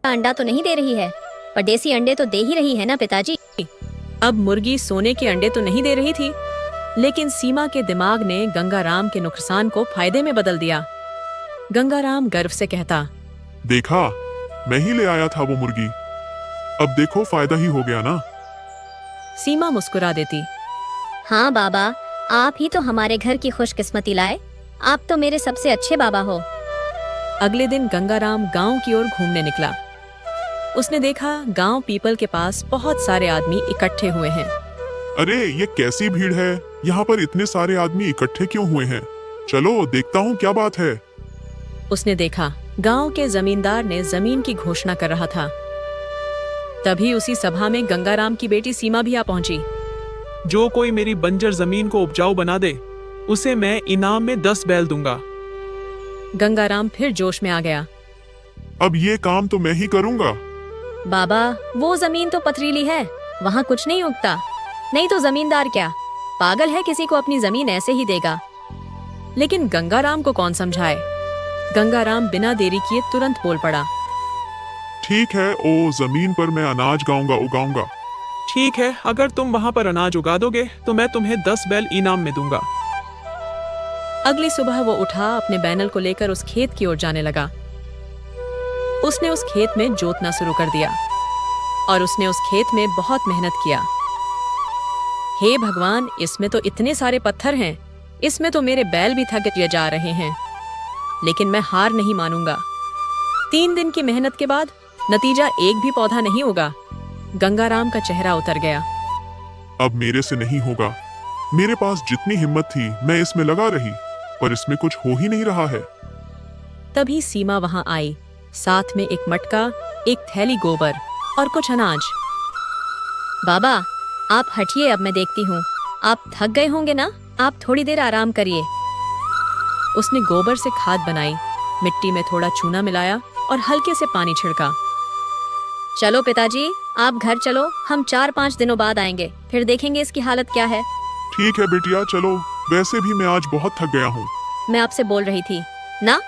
अंडा तो नहीं दे रही है, पर देसी अंडे तो दे ही रही है ना पिताजी। अब मुर्गी सोने के अंडे तो नहीं दे रही थी, लेकिन सीमा के दिमाग ने गंगाराम के नुकसान को फायदे में बदल दिया। गंगाराम गर्व से कहता, देखा, मैं ही ले आया था वो मुर्गी। अब देखो, फायदा ही हो गया ना। सीमा मुस्कुरा देती। हाँ बाबा, आप ही तो हमारे घर की खुशकिस्मती लाए। आप तो मेरे सबसे अच्छे बाबा हो। अगले दिन गंगाराम गांव की ओर घूमने निकला। उसने देखा गांव पीपल के पास बहुत सारे आदमी इकट्ठे हुए हैं। अरे, ये कैसी भीड़ है? यहाँ पर इतने सारे आदमी इकट्ठे क्यों हुए हैं? चलो देखता हूँ क्या बात है। उसने देखा गांव के जमींदार ने जमीन की घोषणा कर रहा था। तभी उसी सभा में गंगाराम की बेटी सीमा भी आ पहुंची। जो कोई मेरी बंजर जमीन को उपजाऊ बना दे, उसे मैं इनाम में 10 बैल दूंगा। गंगाराम फिर जोश में आ गया। अब ये काम तो मैं ही करूँगा। बाबा, वो जमीन तो पथरीली है, वहाँ कुछ नहीं उगता। नहीं तो जमींदार क्या पागल है, किसी को अपनी जमीन ऐसे ही देगा। लेकिन गंगाराम को कौन समझाए। गंगाराम बिना देरी किए तुरंत बोल पड़ा। ठीक है, ओ जमीन पर मैं अनाज उगाऊंगा। ठीक है, अगर तुम वहाँ पर अनाज उगा दोगे तो मैं तुम्हें 10 बैल इनाम में दूंगा। अगली सुबह वो उठा, अपने बैनल को लेकर उस खेत की ओर जाने लगा। उसने उस खेत में जोतना शुरू कर दिया और उसने उस खेत में बहुत मेहनत किया। हे भगवान, इसमें तो इतने सारे पत्थर हैं, इसमें तो मेरे बैल भी थक जा रहे हैं, लेकिन मैं हार नहीं मानूंगा। 3 दिन की मेहनत के बाद नतीजा एक भी पौधा नहीं उगा। गंगाराम का चेहरा उतर गया। अब मेरे से नहीं होगा। मेरे पास जितनी हिम्मत थी मैं इसमें लगा रही, पर इसमें कुछ हो ही नहीं रहा है। तभी सीमा वहां आई, साथ में एक मटका, एक थैली गोबर और कुछ अनाज। बाबा, आप हटिए, अब मैं देखती हूँ। आप थक गए होंगे ना, आप थोड़ी देर आराम करिए। उसने गोबर से खाद बनाई, मिट्टी में थोड़ा चूना मिलाया और हल्के से पानी छिड़का। चलो पिताजी, आप घर चलो, हम 4-5 दिनों बाद आएंगे, फिर देखेंगे इसकी हालत क्या है। ठीक है बेटिया, चलो। वैसे भी मैं आज बहुत थक गया हूँ। मैं आपसे बोल रही थी ना,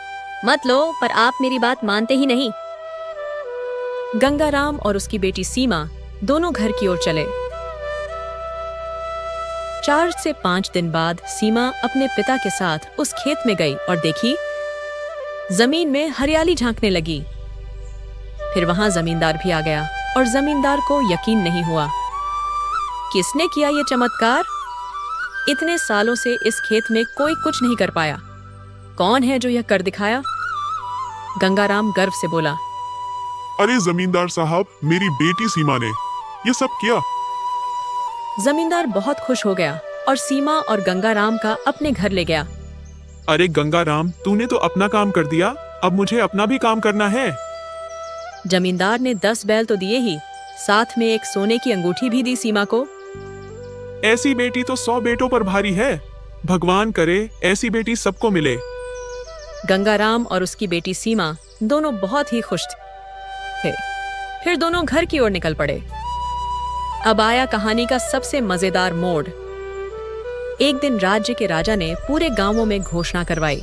मत लो, पर आप मेरी बात मानते ही नहीं। गंगाराम और उसकी बेटी सीमा दोनों घर की ओर चले। 4 से 5 दिन बाद सीमा अपने पिता के साथ उस खेत में गई और देखी जमीन में हरियाली झांकने लगी। फिर वहां जमींदार भी आ गया और जमींदार को यकीन नहीं हुआ। किसने किया ये चमत्कार? इतने सालों से इस खेत में कोई कुछ नहीं कर पाया। कौन है जो यह कर दिखाया? गंगाराम गर्व से बोला, अरे जमींदार साहब, मेरी बेटी सीमा ने ये सब किया। जमींदार बहुत खुश हो गया और सीमा और गंगाराम का अपने घर ले गया। अरे गंगाराम, तूने तो अपना काम कर दिया, अब मुझे अपना भी काम करना है। जमींदार ने 10 बैल तो दिए ही, साथ में एक सोने की अंगूठी भी दी सीमा को। ऐसी बेटी तो 100 बेटों पर भारी है। भगवान करे ऐसी बेटी सबको मिले। गंगाराम और उसकी बेटी सीमा दोनों बहुत ही खुश थे। फिर दोनों घर की ओर निकल पड़े। अब आया कहानी का सबसे मजेदार मोड़। एक दिन राज्य के राजा ने पूरे गांवों में घोषणा करवाई,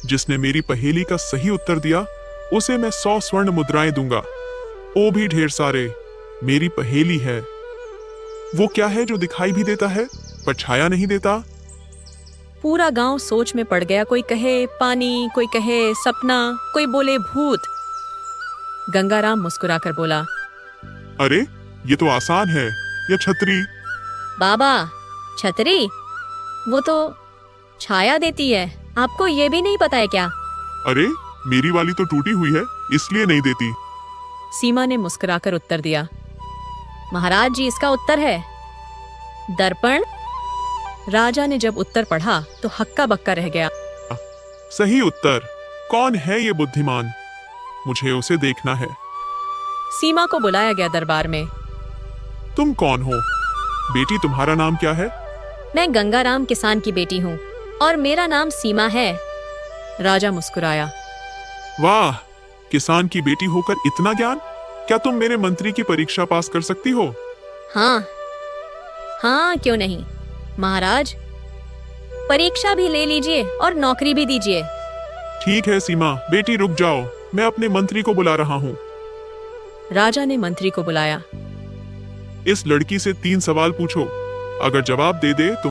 जिसने मेरी पहेली का सही उत्तर दिया उसे मैं 100 स्वर्ण मुद्राएं दूंगा, वो भी ढेर सारे। मेरी पहेली है, वो क्या है जो दिखाई भी देता है पर छाया नहीं देता? पूरा गांव सोच में पड़ गया। कोई कहे पानी, कोई कहे सपना, कोई बोले भूत। गंगाराम मुस्कुराकर बोला, अरे ये तो आसान है, ये छतरी। बाबा, छतरी? वो तो छाया देती है, आपको ये भी नहीं पता है क्या? अरे मेरी वाली तो टूटी हुई है, इसलिए नहीं देती। सीमा ने मुस्कुराकर उत्तर दिया, महाराज जी, इसका उत्तर है दर्पण। राजा ने जब उत्तर पढ़ा तो हक्का बक्का रह गया। सही उत्तर। कौन है ये बुद्धिमान? मुझे उसे देखना है। सीमा को बुलाया गया दरबार में। तुम कौन हो? बेटी, तुम्हारा नाम क्या है? मैं गंगाराम किसान की बेटी हूँ और मेरा नाम सीमा है। राजा मुस्कुराया। वाह, किसान की बेटी होकर इतना ज्ञान! क्या तुम मेरे मंत्री की परीक्षा पास कर सकती हो? हाँ हाँ, क्यों नहीं महाराज, परीक्षा भी ले लीजिए और नौकरी भी दीजिए। ठीक है सीमा, बेटी रुक जाओ, मैं अपने मंत्री को बुला रहा हूँ। राजा ने मंत्री को बुलाया। इस लड़की से 3 सवाल पूछो, अगर जवाब दे दे तो